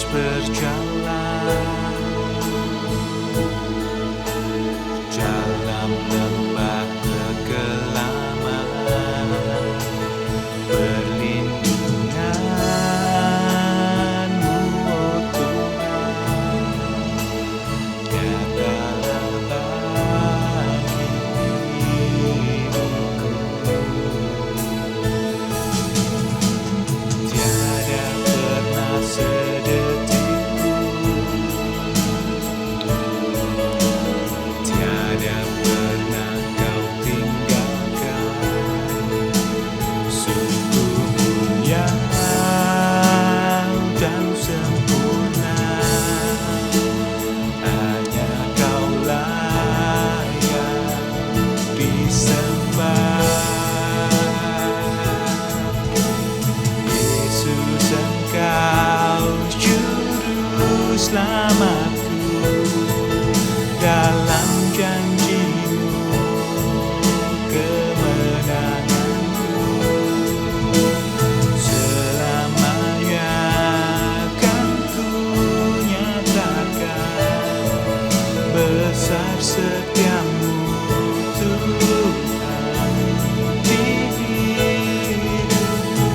terus berjalan dalam lembah kegelapan, perlindungan-Mu, oh Tuhan, nyatalah bagi hidupku. Tiada pernah sedetik tiada pernah Kau tinggalkan. Sungguh mulia dan sempurna, hanya Kaulah yang disembah. Yesus, Engkau juru selamatku, dalam janji-Mu kemenanganku. Selamanya akan ku nyatakan besar setia-Mu, Tuhan, di hidupku.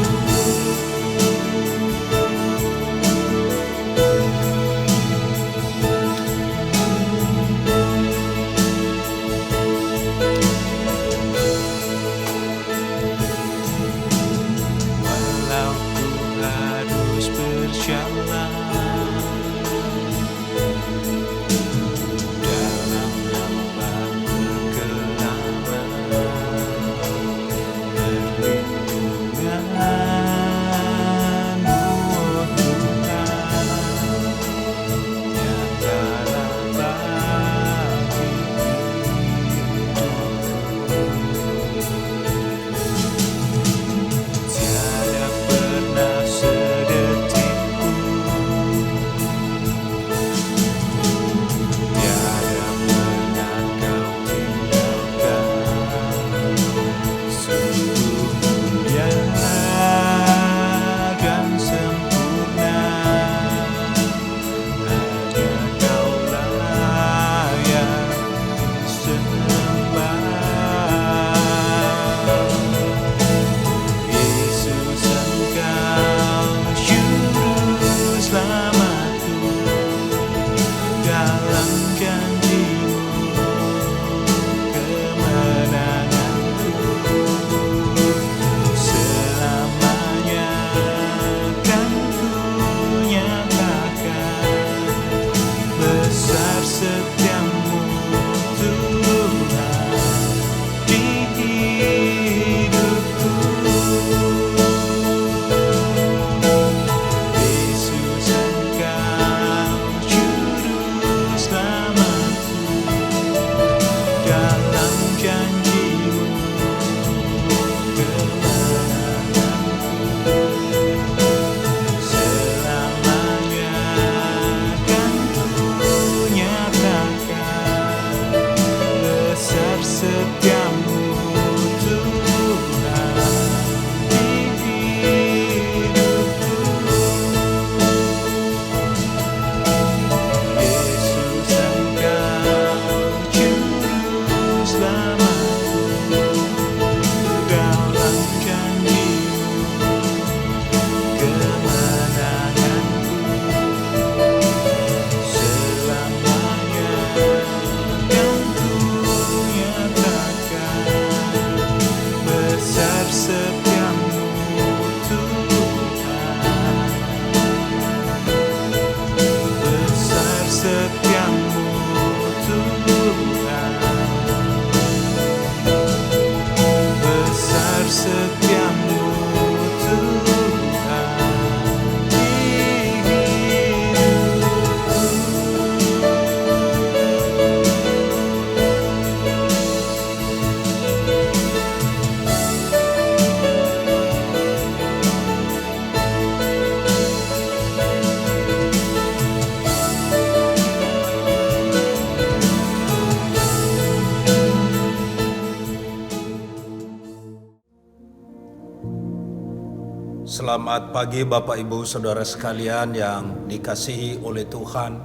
Selamat pagi Bapak Ibu Saudara sekalian yang dikasihi oleh Tuhan.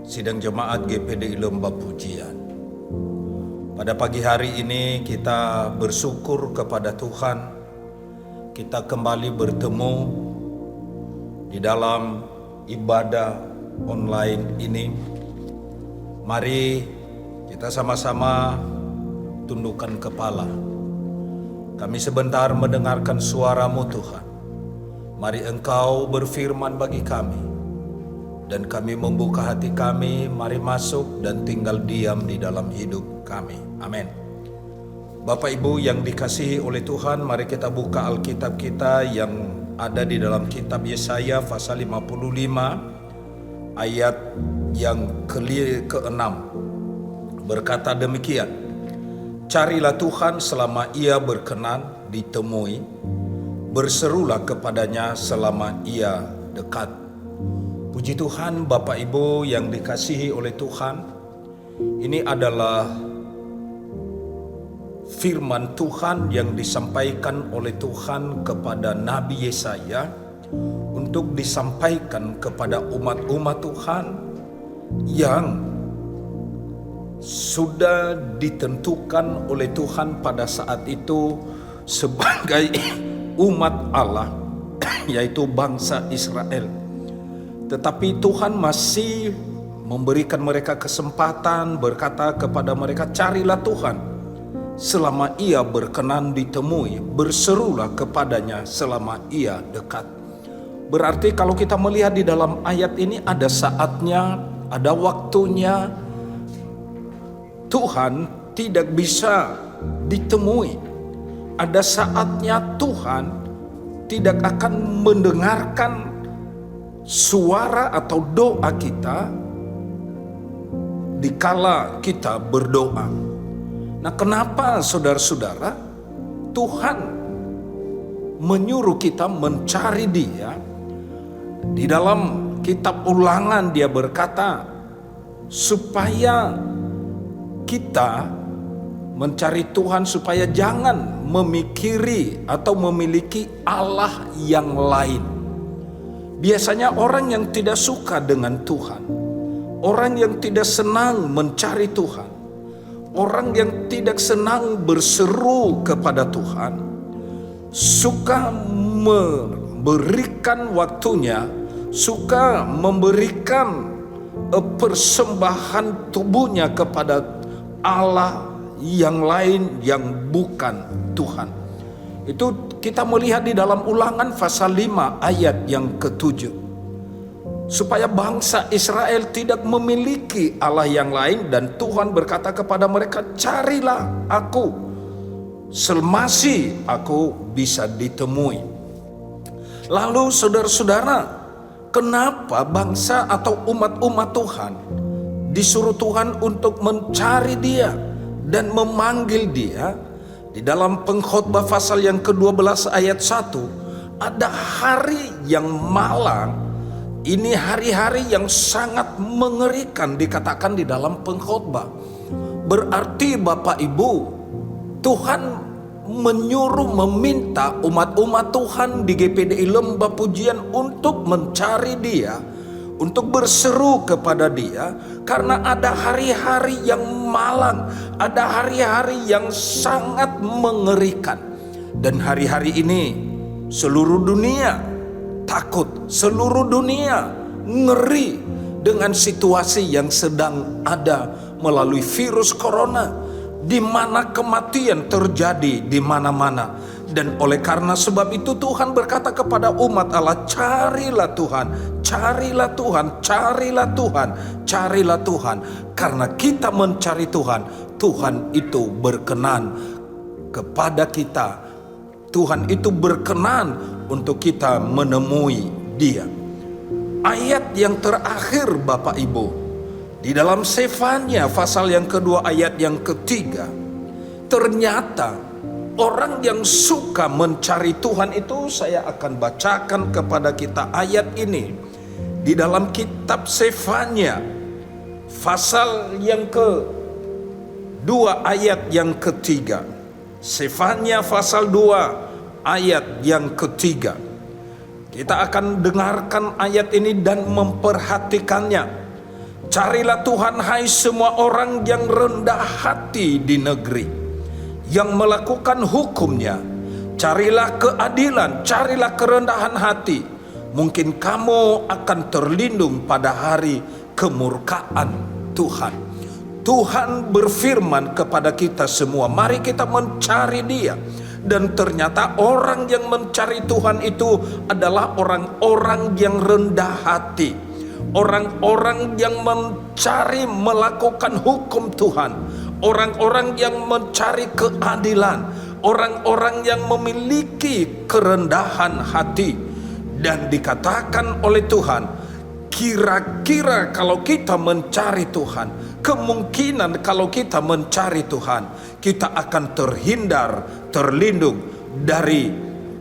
Sidang Jemaat GPDI Lembah Pujian. Pada pagi hari ini kita bersyukur kepada Tuhan. Kita kembali bertemu di dalam ibadah online ini. Mari kita sama-sama tundukkan kepala. Kami sebentar mendengarkan suara-Mu Tuhan. Mari Engkau berfirman bagi kami. Dan kami membuka hati kami, mari masuk dan tinggal diam di dalam hidup kami. Amin. Bapak Ibu yang dikasihi oleh Tuhan, mari kita buka Alkitab kita yang ada di dalam kitab Yesaya pasal 55 ayat yang ke-6. Berkata demikian. Carilah Tuhan selama Ia berkenan ditemui, berserulah kepadanya selama Ia dekat. Puji Tuhan Bapak Ibu yang dikasihi oleh Tuhan, ini adalah firman Tuhan yang disampaikan oleh Tuhan kepada Nabi Yesaya untuk disampaikan kepada umat-umat Tuhan yang sudah ditentukan oleh Tuhan pada saat itu sebagai umat Allah, yaitu bangsa Israel. Tetapi Tuhan masih memberikan mereka kesempatan, berkata kepada mereka, carilah Tuhan selama Ia berkenan ditemui, berserulah kepadanya selama Ia dekat. Berarti kalau kita melihat di dalam ayat ini ada saatnya, ada waktunya Tuhan tidak bisa ditemui. Ada saatnya Tuhan tidak akan mendengarkan suara atau doa kita dikala kita berdoa. Nah, kenapa saudara-saudara Tuhan menyuruh kita mencari Dia? Di dalam kitab Ulangan Dia berkata supaya kita mencari Tuhan supaya jangan memikiri atau memiliki Allah yang lain. Biasanya orang yang tidak suka dengan Tuhan, orang yang tidak senang mencari Tuhan, orang yang tidak senang berseru kepada Tuhan, suka memberikan waktunya, suka memberikan persembahan tubuhnya kepada Allah yang lain yang bukan Tuhan. Itu kita melihat di dalam Ulangan pasal 5 ayat yang ke-7. Supaya bangsa Israel tidak memiliki Allah yang lain, dan Tuhan berkata kepada mereka, carilah aku selmasih aku bisa ditemui. Lalu saudara-saudara, kenapa bangsa atau umat-umat Tuhan disuruh Tuhan untuk mencari Dia dan memanggil Dia? Di dalam Pengkhotbah pasal yang ke-12 ayat 1, ada hari yang malang. Ini hari-hari yang sangat mengerikan dikatakan di dalam Pengkhotbah. Berarti Bapak Ibu, Tuhan menyuruh, meminta umat-umat Tuhan di GPDI Lembah Pujian untuk mencari Dia, untuk berseru kepada Dia, karena ada hari-hari yang malang, ada hari-hari yang sangat mengerikan. Dan hari-hari ini seluruh dunia takut, seluruh dunia ngeri dengan situasi yang sedang ada melalui virus corona, di mana kematian terjadi di mana-mana. Dan oleh karena sebab itu Tuhan berkata kepada umat Allah, carilah Tuhan, carilah Tuhan, carilah Tuhan, carilah Tuhan. Karena kita mencari Tuhan, Tuhan itu berkenan kepada kita. Tuhan itu berkenan untuk kita menemui Dia. Ayat yang terakhir Bapak Ibu, di dalam Sefanya pasal yang kedua ayat yang ketiga, ternyata orang yang suka mencari Tuhan itu, saya akan bacakan kepada kita ayat ini di dalam kitab Sefanya pasal yang ke-2 ayat yang ketiga. Sefanya pasal 2 ayat yang ketiga. Kita akan dengarkan ayat ini dan memperhatikannya. Carilah Tuhan hai semua orang yang rendah hati di negeri, yang melakukan hukum-Nya. Carilah keadilan, carilah kerendahan hati. Mungkin kamu akan terlindung pada hari kemurkaan Tuhan. Tuhan berfirman kepada kita semua, mari kita mencari Dia. Dan ternyata orang yang mencari Tuhan itu adalah orang-orang yang rendah hati, orang-orang yang mencari melakukan hukum Tuhan, orang-orang yang mencari keadilan, orang-orang yang memiliki kerendahan hati. Dan dikatakan oleh Tuhan, kira-kira kalau kita mencari Tuhan, kemungkinan kalau kita mencari Tuhan, kita akan terlindung dari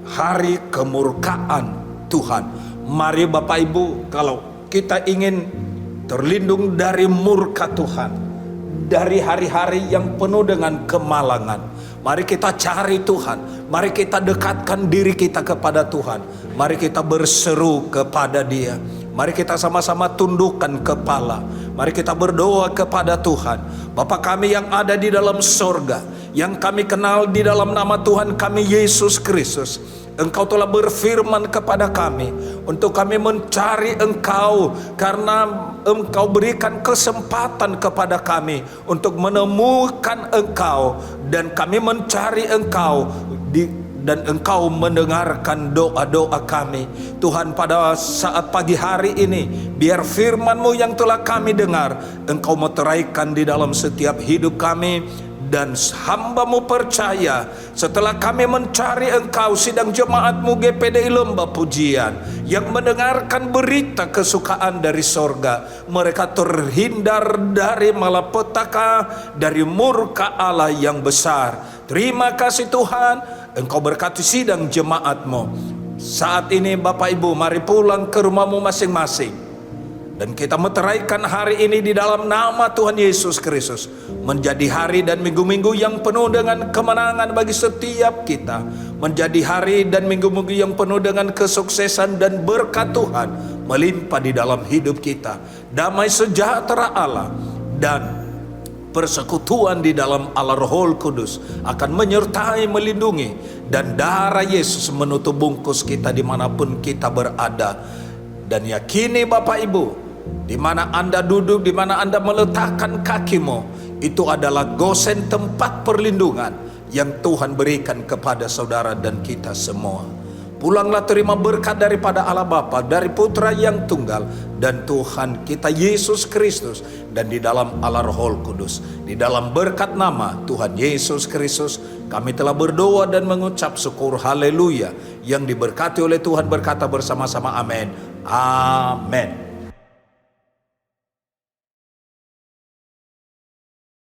hari kemurkaan Tuhan. Mari Bapak Ibu, kalau kita ingin terlindung dari murka Tuhan, dari hari-hari yang penuh dengan kemalangan, mari kita cari Tuhan. Mari kita dekatkan diri kita kepada Tuhan. Mari kita berseru kepada Dia. Mari kita sama-sama tundukkan kepala. Mari kita berdoa kepada Tuhan. Bapa kami yang ada di dalam sorga, yang kami kenal di dalam nama Tuhan kami Yesus Kristus, Engkau telah berfirman kepada kami untuk kami mencari Engkau, karena Engkau berikan kesempatan kepada kami untuk menemukan Engkau, dan kami mencari Engkau dan Engkau mendengarkan doa-doa kami. Tuhan, pada saat pagi hari ini, biar firman-Mu yang telah kami dengar, Engkau meteraikan di dalam setiap hidup kami. Dan hamba-Mu percaya, setelah kami mencari Engkau, sidang jemaat-Mu GPDI Lembah Pujian yang mendengarkan berita kesukaan dari sorga, mereka terhindar dari malapetaka, dari murka Allah yang besar. Terima kasih Tuhan, Engkau berkati sidang jemaat-Mu. Saat ini Bapak Ibu, mari pulang ke rumah-Mu masing-masing. Dan kita meteraikan hari ini di dalam nama Tuhan Yesus Kristus, menjadi hari dan minggu-minggu yang penuh dengan kemenangan bagi setiap kita, menjadi hari dan minggu-minggu yang penuh dengan kesuksesan dan berkat Tuhan melimpah di dalam hidup kita. Damai sejahtera Allah dan persekutuan di dalam Allah Roh Kudus akan menyertai, melindungi, dan darah Yesus menutup bungkus kita dimanapun kita berada. Dan yakini Bapak Ibu, di mana Anda duduk, di mana Anda meletakkan kakimu, itu adalah gosen tempat perlindungan yang Tuhan berikan kepada saudara dan kita semua. Pulanglah terima berkat daripada Allah Bapa, dari Putra yang tunggal, dan Tuhan kita Yesus Kristus, dan di dalam Allah Roh Kudus. Di dalam berkat nama Tuhan Yesus Kristus, kami telah berdoa dan mengucap syukur. Haleluya. Yang diberkati oleh Tuhan berkata bersama-sama amin. Amin.